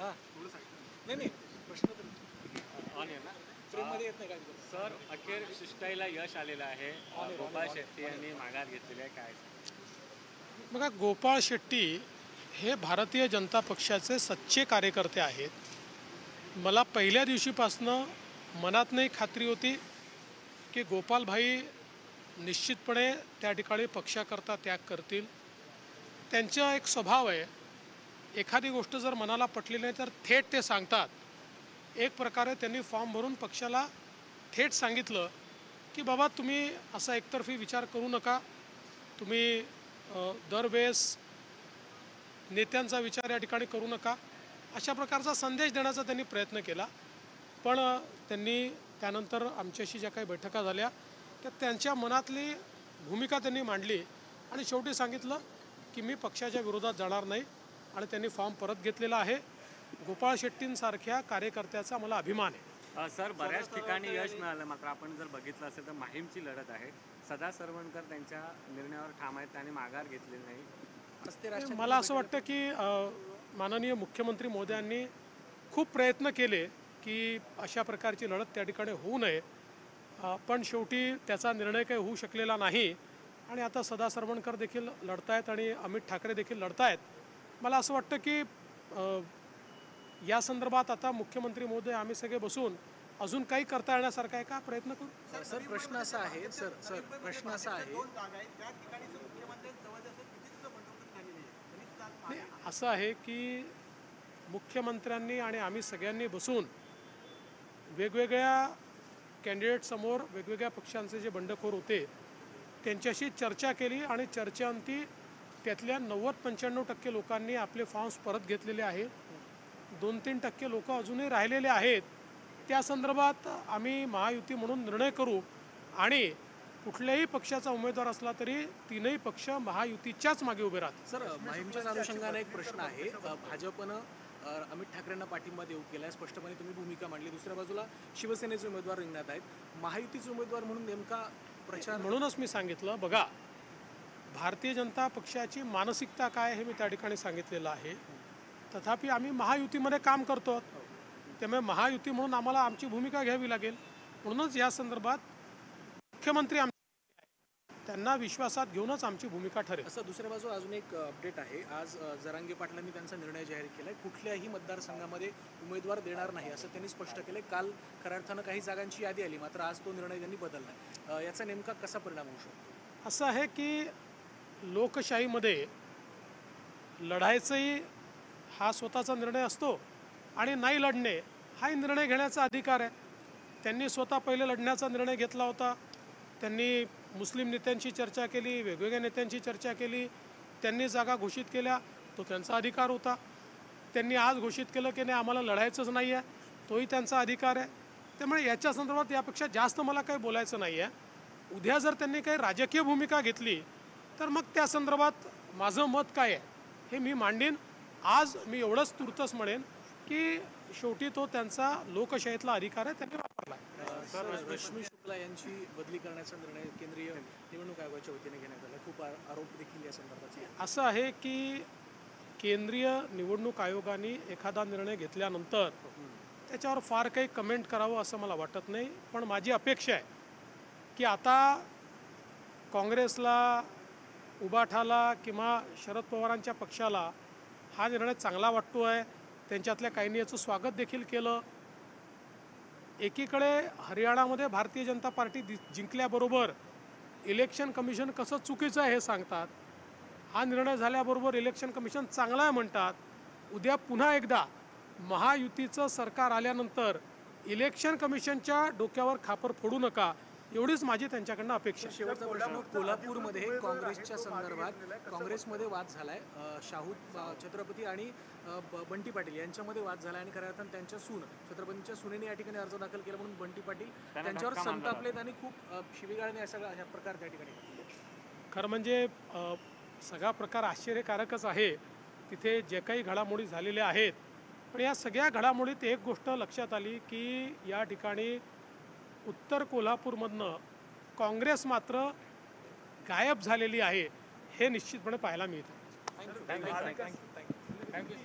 हां नाही नाही प्रश्न तर ऑन आहे ना फ्रेममध्ये येत नाही काय सर. अखेर शिष्टाईला यश आलेलं आहे. गोपाळ शेट्टी यांनी माघार घेतलेली आहे. काय बघा, गोपाळ शेट्टी हे भारतीय जनता पक्षाचे सच्चे कार्यकर्ते आहेत. मला पहिल्या दिवशीपासनं मनातनंही खात्री होती की गोपालभाई निश्चितपणे त्या ठिकाणी पक्षाकरता त्याग करतील. त्यांचा एक स्वभाव आहे, एखादी गोष्ट जर मनाला पटली नाही तर थेट ते सांगतात. एक प्रकारे त्यांनी फॉर्म भरून पक्षाला थेट सांगितलं की बाबा तुम्ही असा एकतर्फी विचार करू नका, तुम्ही दरवेळेस नेत्यांचा विचार या ठिकाणी करू नका, अशा प्रकारचा संदेश देण्याचा त्यांनी प्रयत्न केला. पण त्यांनी त्यानंतर आमच्याशी ज्या काही बैठका झाल्या त्या त्यांच्या मनातली भूमिका त्यांनी मांडली आणि शेवटी सांगितलं की मी पक्षाच्या विरोधात जाणार नाही आणि त्यांनी फॉर्म परत घेतलेला आहे. गोपाळ शेट्टींसारख्या कार्यकर्त्याचा मला अभिमान आहे. सर, बऱ्याच ठिकाणी यश मिळालं, मात्र आपण जर बघितलं असेल तर माहीमची लढत आहे. सदा सरवणकर त्यांच्या निर्णयावर ठाम आहेत आणि माघार घेतलेली नाही. मला असं वाटतं की माननीय मुख्यमंत्री महोदयांनी खूप प्रयत्न केले की अशा प्रकारची लढत त्या ठिकाणी होऊ नये, पण शेवटी त्याचा निर्णय काही होऊ शकलेला नाही आणि आता सदा सरवणकर देखील लढत आहेत आणि अमित ठाकरे देखील लढत आहेत. मला असं वाटतं की या संदर्भात आता मुख्यमंत्री महोदय आम्ही सगळे बसून अजून काही करता येण्यासारखा आहे का प्रयत्न करू. सर प्रश्न असा आहे प्रश्न असा आहे असं आहे की मुख्यमंत्र्यांनी आणि आम्ही सगळ्यांनी बसून वेगवेगळ्या कॅन्डिडेटसमोर वेगवेगळ्या पक्षांचे जे बंडखोर होते त्यांच्याशी चर्चा केली आणि चर्चेअंती त्यातल्या 90-95% लोकांनी आपले फॉर्म्स परत घेतलेले आहेत. 2-3% लोक अजूनही राहिलेले आहेत. त्या संदर्भात आम्ही महायुती म्हणून निर्णय करू आणि कुठल्याही पक्षाचा उमेदवार असला तरी तीनही पक्ष महायुतीच्याच मागे उभे राहतील. सर, माहीमच्याच अनुषंगाने एक प्रश्न आहे. भाजपनं अमित ठाकरेंना पाठिंबा देऊ केला, स्पष्टपणे तुम्ही भूमिका मांडली. दुसऱ्या बाजूला शिवसेनेचे उमेदवार रिंगणात आहेत. महायुतीचे उमेदवार म्हणून नेमका प्रचार, म्हणूनच मी सांगितलं, बघा भारतीय जनता पक्षाची मानसिकता काय हे मी त्या ठिकाणी सांगितलेलं आहे. तथापि आम्ही महायुतीमध्ये काम करतो, त्यामुळे महायुती म्हणून आम्हाला आमची भूमिका घ्यावी लागेल. म्हणूनच या संदर्भात मुख्यमंत्री त्यांना विश्वासात घेऊनच आमची भूमिका ठरेल. असं दुसऱ्या बाजूला अजून एक अपडेट आहे. आज जरांगे पाटलांनी त्यांचा निर्णय जाहीर केला आहे. कुठल्याही मतदारसंघामध्ये उमेदवार देणार नाही असं त्यांनी स्पष्ट केलं. काल खऱ्या अर्थानं काही जागांची यादी आली, मात्र आज तो निर्णय त्यांनी बदलला आहे. याचा नेमका कसा परिणाम होऊ शकतो? असं आहे की लोकशाहीमध्ये लढायचंही हा स्वतःचा निर्णय असतो आणि नाही लढणे हाही निर्णय घेण्याचा अधिकार आहे. त्यांनी स्वतः पहिले लढण्याचा निर्णय घेतला होता. त्यांनी मुस्लिम नेत्यांशी चर्चा केली, वेगवेगळ्या नेत्यांशी चर्चा केली, त्यांनी जागा घोषित केल्या, तो त्यांचा अधिकार होता. त्यांनी आज घोषित केलं की नाही आम्हाला लढायचंच नाही आहे, तोही त्यांचा अधिकार आहे. त्यामुळे याच्या संदर्भात यापेक्षा जास्त मला काही बोलायचं नाही आहे. उद्या जर त्यांनी काही राजकीय भूमिका घेतली तर मग त्या संदर्भात माझं मत काय आहे हे मी मांडीन. आज मी एवढंच तुर्तच म्हणेन की शेवटी तो त्यांचा लोकशाहीतला अधिकार आहे, त्यांनी वापरला. सर, रश्मी शुक्ला यांची बदली करण्याचा निर्णय केंद्रीय निवडणूक आयोगाच्या वतीने घेण्यात आला. खूप आरोप देखील या संदर्भात. असं आहे की केंद्रीय निवडणूक आयोगाने एखादा निर्णय घेतल्यानंतर त्याच्यावर फार काही कमेंट करावं असं मला वाटत नाही. पण माझी अपेक्षा आहे की आता काँग्रेसला, उबाठाला किंवा शरद पवारांच्या पक्षाला हा निर्णय चांगला वाटतो आहे. त्यांच्यातल्या काहींनी याचं स्वागत देखील केलं. एकीकडे हरियाणामध्ये Bharatiya Janata party जिंकल्याबरोबर election commission कसं चुकीचं आहे हे सांगतात. हा निर्णय झाल्याबरोबर इलेक्शन कमिशन चांगला आहे म्हणतात. उद्या पुन्हा एकदा महायुतीचं सरकार आल्यानंतर इलेक्शन कमिशनच्या डोक्यावर खापर फोडू नका, एवढीच माझी त्यांच्याकडनं अपेक्षा. शेवटचा प्रश्न, कोल्हापूरमध्ये काँग्रेसच्या संदर्भात काँग्रेसमध्ये वाद झाला आहे. शाहू छत्रपती आणि बंटी पाटील यांच्यामध्ये वाद झाला आहे आणि खऱ्या अर्थानं त्यांच्या सून छत्रपतींच्या सुनेने या ठिकाणी अर्ज दाखल केला म्हणून बंटी पाटील त्यांच्यावर संतापलेत आणि खूप शिवीगाळणे अशा प्रकार त्या ठिकाणी. खरं म्हणजे सगळा प्रकार आश्चर्यकारकच आहे. तिथे जे काही घडामोडी झालेल्या आहेत, पण या सगळ्या घडामोडीत एक गोष्ट लक्षात आली की या ठिकाणी उत्तर कोल्हापूरमधनं काँग्रेस मात्र गायब झालेली आहे हे निश्चितपणे पाहायला मिळतं. थँक्यू.